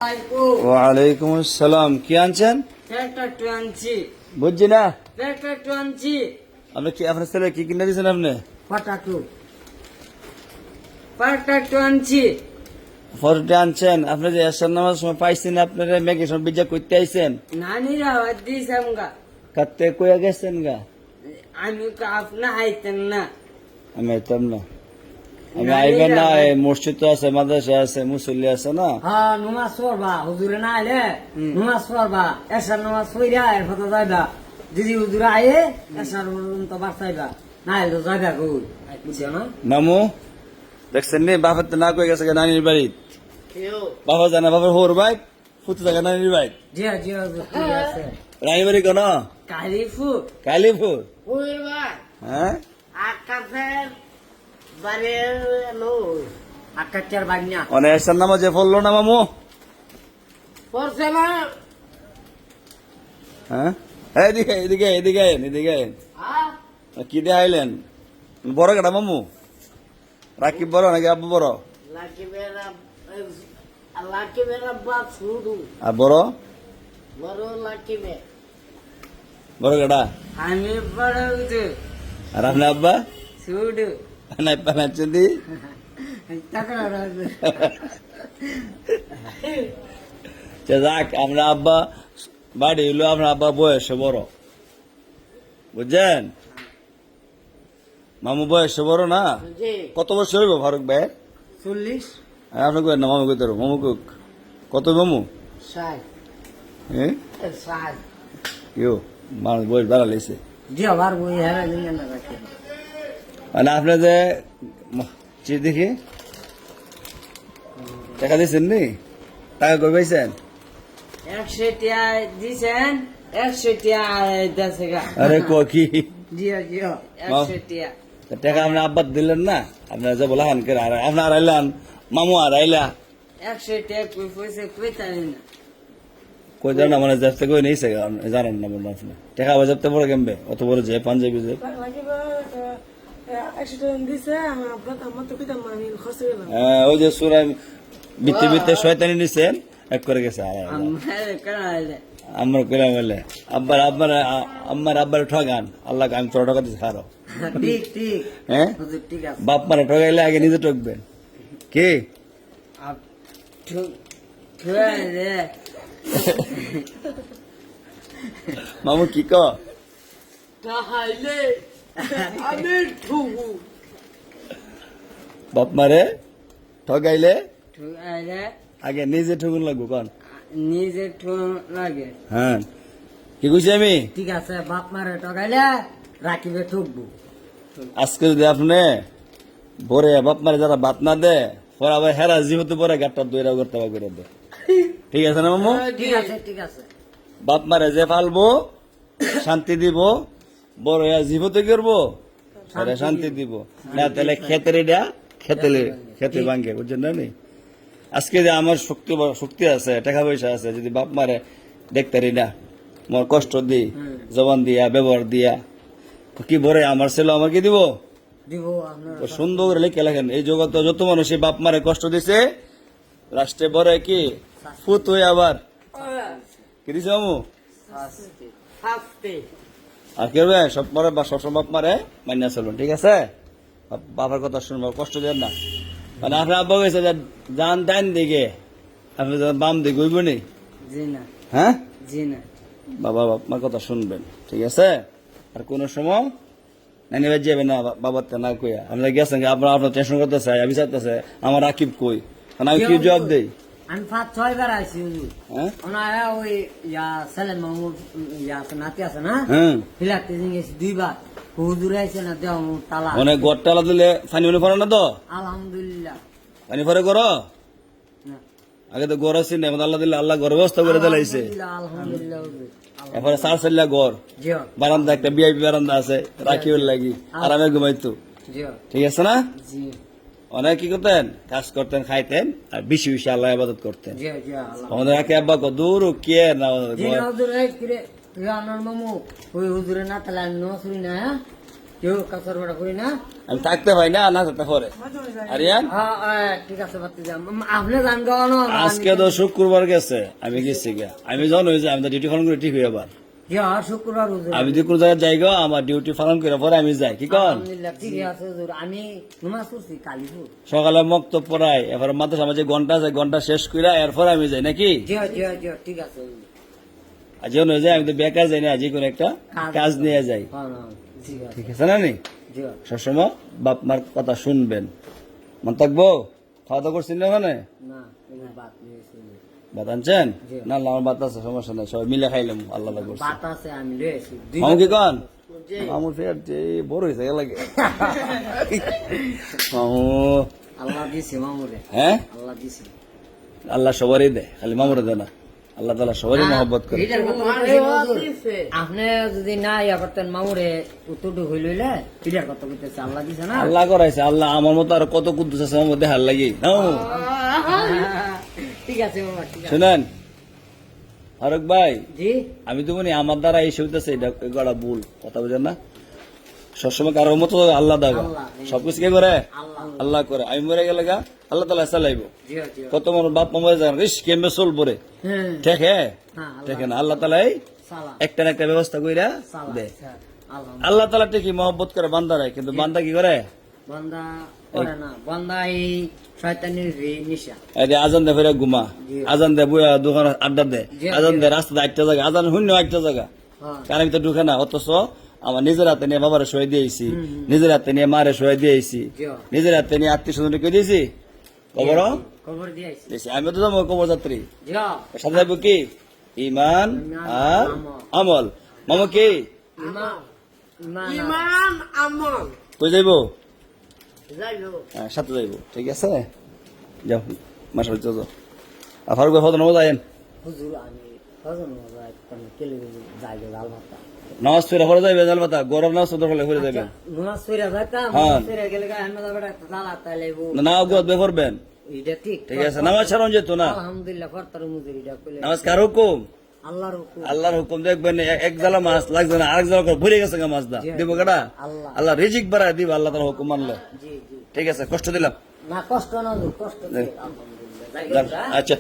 ওয়ালাইকুম আসসালাম। কি আনছেন? একটু আনছি, বুঝছি না। একটু আনছি। আপনি কি আপনার ছেলে কি কিনে দিয়েছেন? আপনি একটু আনছি। ফটোটা আনছেন? আপনি যে এসার নামাজ সময় পাইছেন, আপনারা মেঘে সব বিজা করতে আইছেন। নানির আওয়াজ দিয়েছিলাম গা, কাটতে কইয়া গেছেন গা। আমি আপনা আইতেন না। আমি আইতাম না। আমি আইবেন না। এই মসজিদ তো আছে, মাদ্রাসা আছে, মুসল্লি আছে না। হ্যাঁ, নমাজ পড়বা, হুজুরে না আইলে নমাজ পড়বা, এসার নমাজ পড়িয়া এর ফটো যাইবা। যদি হুজুরে আয়ে এসার তো বাঁচাইবা, না আইলে তো যাইবা কই, বুঝছো না? মামু দেখছেন নি, বাপের তো না কই গেছে গা নানির বাড়ি। বাবা জানা বাবার হোর বাইক ফুটে থাকে নানির বাইক। জি জি হুজুর, ঠিক আছে। রানীর বাড়ি কোন? কালিফু কালীপুর। ওই ভাই হ্যাঁ, আকাশের বাড়ি লো আকাচ্চার বাগনা অনেক এসার নামাজ পড়লো না মামু? পড়ছে না। হ্যাঁ, এদিকে এদিকে এদিকে আইন, এদিকে আইন। কি দিয়ে আইলেন? বড় কাটা মামু? রাকিব বড় নাকি আব্বু বড়? লাকিবের আব্বা ছুডু, আর বড়? বড় লাকিবে। বড় কাটা? আমি বড় হচ্ছে আর আপনার আব্বা? ছুডু। নাই পানাচ্ছেন দি? যাক, আমরা আব্বা বাড়ি হইলো, আপনার আব্বা বয়সে বড়, বুঝছেন? মামু বয়সে বড় না? জি কত বছর হইব ফারুক ভাই? 40 আপনি কই না মামু কইতে মামু কুক কত মামু? সাই হ্যাঁ, সাই ইউ মানুষ বয়স বাড়া লেছে। জি আবার বই হেরা দিন না রাখে। মানে আপনি যে চিজ দেখি টাকা দিয়েছেন নি? টাকা কই পাইছেন? 100 টিয়া দিছেন, 100 টিয়া দেশে গা। আরে কি জি জি 100 টিয়া টাকা আপনি আব্বা দিলেন না? আপনার যে বলা হান করে আপনার আইলান, মামু আর আইলা 100 টিয়া কই পয়সা কই জানি না। কই জানা মানে যাতে কই নিছে জানেন না বলুন আপনি। টাকা আবার যাতে বড় কেমবে অত বড় যে পাঞ্জাবি যে। ওই যে সুরাই বিতে বিতে শয়তানি নিছেন এক করে গেছে। আমার কালে আমরা কইলাম বলে আব্বার আব্বার আম্মার আব্বার ঠগান, আল্লাহ আমি তোর ঠকাতে ছাড়ো। ঠিক ঠিক হ্যাঁ, হুজুর, ঠিক আছে। বাপ মারা ঠগাইলে আগে নিজে ঠকবেন। কি আপ ঠুক ঠুয়ালে মামু কি ক? তাহলে আমি ঠুকু বাপ মারে ঠগাইলে ঠুকাইলে আগে নিজে ঠগুন লাগবো কন। নিজে ঠুক লাগে। হ্যাঁ, কি কইছি আমি? ঠিক আছে, বাপ মারে টকাইলে রাখিবে ঠকবো। আজকে যদি আপনি বরে বাপ মারে যারা বাত না দে পরে আবার হেরা যেহেতু পরে গাটটা দইরা করতে করে দে। ঠিক আছে না মামু? ঠিক আছে ঠিক আছে। বাপ মারে যে পালবো শান্তি দিব, বড় জীবতে করবো সেটা শান্তি দিব না, তাহলে খেতের এটা খেতে ভাঙ্গে, বুঝছেন না? আজকে যে আমার শক্তি আছে, টাকা পয়সা আছে, যদি বাপ মারে দেখতারি না, আমার কষ্ট দিই, জবান দিয়া ব্যবহার দিয়া, কি বলে আমার ছেলে আমাকে দিব? দিব আপনার তো সুন্দর করে লিখে লেখেন, এই জগৎ যত মানুষ বাপ মারে কষ্ট দিছে, রাষ্ট্রে বড় কি ফুত হয়ে আবার কি দিছে মামু? হাসতে আর কি করবে? সব পরে বা সবসময় বাপ মারে মাইনা চলুন, ঠিক আছে? বাবার কথা শুনবো, কষ্ট দেন না। মানে আপনার আব্বা গেছে যান ডাইন দিকে, আপনি বাম দিকে হইব নি? জি না হ্যাঁ, জি না বাবা বাপমার কথা শুনবেন, ঠিক আছে? আর কোন সময় নানি বাজ যাবে না বাবার তে না কইয়া। আমরা গেছেন আপনার টেনশন করতেছে, আমি চাইতেছে আমার রাকিব কই, কারণ আমি কি জবাব দেই? আমি 5-6 বার আইছি হুজুর। হ্যাঁ ওনারা ওই ছেলে মামুর নাতি আছে না, হ্যাঁ, ফিলাতে গেছি 2 বার। হুজুর আইছে না, দেও তালা। অনেক গড়টালা দিলে পানি মনে পড়ে না তো? আলহামদুলিল্লাহ। পানি পরে করো না, আগে তো গড় আছে না, এখন আল্লাহ দিলে আল্লাহ ঘর ব্যবস্থা করে দিলাইছে। আলহামদুলিল্লাহ আলহামদুলিল্লাহ হুজুর। এরপরে 4 ঘর, জি বারান্দা একটা ভিআইপি বারান্দা আছে, রাকিবের লাগি আরামে ঘুমাইতো, জি ঠিক আছে না? জি অনেক কি করতেন, কাজ করতেন, খাইতেন, আর বেশি বেশি আল্লাহ ইবাদত করতেন। জি জি আল্লাহ। আমাদের একে আব্বা দূর কে না জি হুজুর, এই কিরে তুই আমার মামু ওই হুজুরে না তালা নসুরি না, হ্যাঁ কেউ কাছার বেড়া করি না আমি থাকতে পাই না না থাকতে পরে আরিয়ান ঠিক আছে বাতি যাম আপনি জান গাওয়ানো আজকে তো শুক্রবার গেছে আমি গেছি গা আমি জন হয়েছে আমি তো ডিউটি পালন করে ঠিক হয়ে আবার শুক্রবার হুজুর আমি যদি কোনো জায়গায় যাই গো আমার ডিউটি পালন করে পরে আমি যাই কি কন আলহামদুলিল্লাহ ঠিক আছে হুজুর আমি নামাজ পড়ছি কালিপুর সকালে মক্তব পড়াই এবার মাদ্রাসা আমার যে ঘন্টা আছে ঘন্টা শেষ করে এরপর আমি যাই নাকি জি জি জি ঠিক আছে হুজুর। আজ হয়ে যায় আমি তো বেকার যাই না আজ কোনো একটা কাজ নিয়ে যাই হ্যাঁ, না, ঠিক আছে ঠিক আছে না নি জি সবসময় বাপ মার কথা শুনবেন মন থাকবো খাওয়া দাওয়া করছেন না ওখানে না কোনো বাত নেই শুনি। ভাত আনছেন জি। না না, আমার ভাত আছে সমস্যা নাই সবাই মিলে খাইলাম আল্লাহ করছে বাত আছে আমি লয়েছি মামু কি কন মামুর ফের যে বড় হয়েছে লাগে মামু আল্লাহ দিছে মামুরে হ্যাঁ আল্লাহ দিছে আল্লাহ সবারই দেয় খালি মামুরে দেয় না আল্লাহ তালা সবারই মহব্বত করে এটার কথা বলছি হুজুর। আপনি যদি না ইয়া করতেন মামুরে উত্তরটু হইল এটার কথা বলতেছে আল্লাহ দিছে না আল্লাহ করাইছে আল্লাহ আমার মতো আর কত কুদ্দুস আছে আমার মধ্যে হার লাগি ঠিক আছে বাবা ঠিক আছে শুনেন ফারুক ভাই জি আমি তো মনে আমার দ্বারা এই সুবিধা এটা গড়া ভুল কথা বুঝেন না সবসময় কারোর মতো আল্লাহ দেবে আল্লাহ। সবকিছু কে করে আল্লাহ আল্লাহ করে আমি মরে গেলে গা আল্লাহ তালা চালাইব জি জি কত মানুষ বাপ মা মরে যান রিস কেমবে চল পরে হ্যাঁ ঠিক হ্যাঁ হ্যাঁ ঠিক না আল্লাহ তালাই সালাম একটা না একটা ব্যবস্থা কইরা সালাম দেয় আল্লাহ আল্লাহ তালা ঠিকই মহব্বত করে বান্দারে কিন্তু বান্দা কি করে বান্দা করে না বান্দা এই শয়তানির নিশা এই যে আজান দে ফেরে ঘুমা জি। আজান দে বইয়া দোকান আড্ডা দে জি, আজান জি। দে রাস্তাতে আটটা জায়গা আজান শূন্য আটটা জায়গা হ্যাঁ কারণ আমি তো ঢুকে না অথচ আমার নিজের হাতে নিয়ে বাবারে সই দিয়েছি নিজের হাতে নিয়ে মারে সই দিয়েছি জি। নিজের হাতে নিয়ে আত্মীয় স্বজনকে দিয়েছি খবর খবর দিয়েছি দিয়েছি আমি তো যাবো কবর যাত্রী জি সাথে যাবো কি ইমান আর আমল মামা কি ইমাম ইমাম ইমান আমল কই যাইবো যাইলো হ্যাঁ সাথে যাইবো ঠিক আছে যাও মাসা যাও আর ফারুক ভাই হতো যাইন হুজুর আমি হজন মজায় কোন কেলে যাইলো লাল ভাতা নামাজ ফেরা পরে যাইবে জাল পাতা গরম নামাজ তো হলে হয়ে যাবে নামাজ পড়া যাইতাম হ্যাঁ। নামাজ পড়া গেলে আমরা বেটা জালা তাইলেবো না অজ্ঞাত বে করবেন এটা ঠিক ঠিক আছে নামাজ ছাড়ন যেত না আলহামদুলিল্লাহ ফরতার মুজির এটা কইলে নামাজ কার হুকুম আল্লাহর হুকুম আল্লাহর হুকুম দেখবেন এক জালা মাছ লাগছে না আরেক জালা করে ভরে গেছে গা মাছ দা দিব কেটা আল্লাহ আল্লাহ রিজিক বাড়ায় দিব আল্লাহ তার হুকুম মানলে জি জি ঠিক আছে কষ্ট দিলাম না কষ্ট না হুজুর, কষ্ট দিয়ে আলহামদুলিল্লাহ যাই আচ্ছা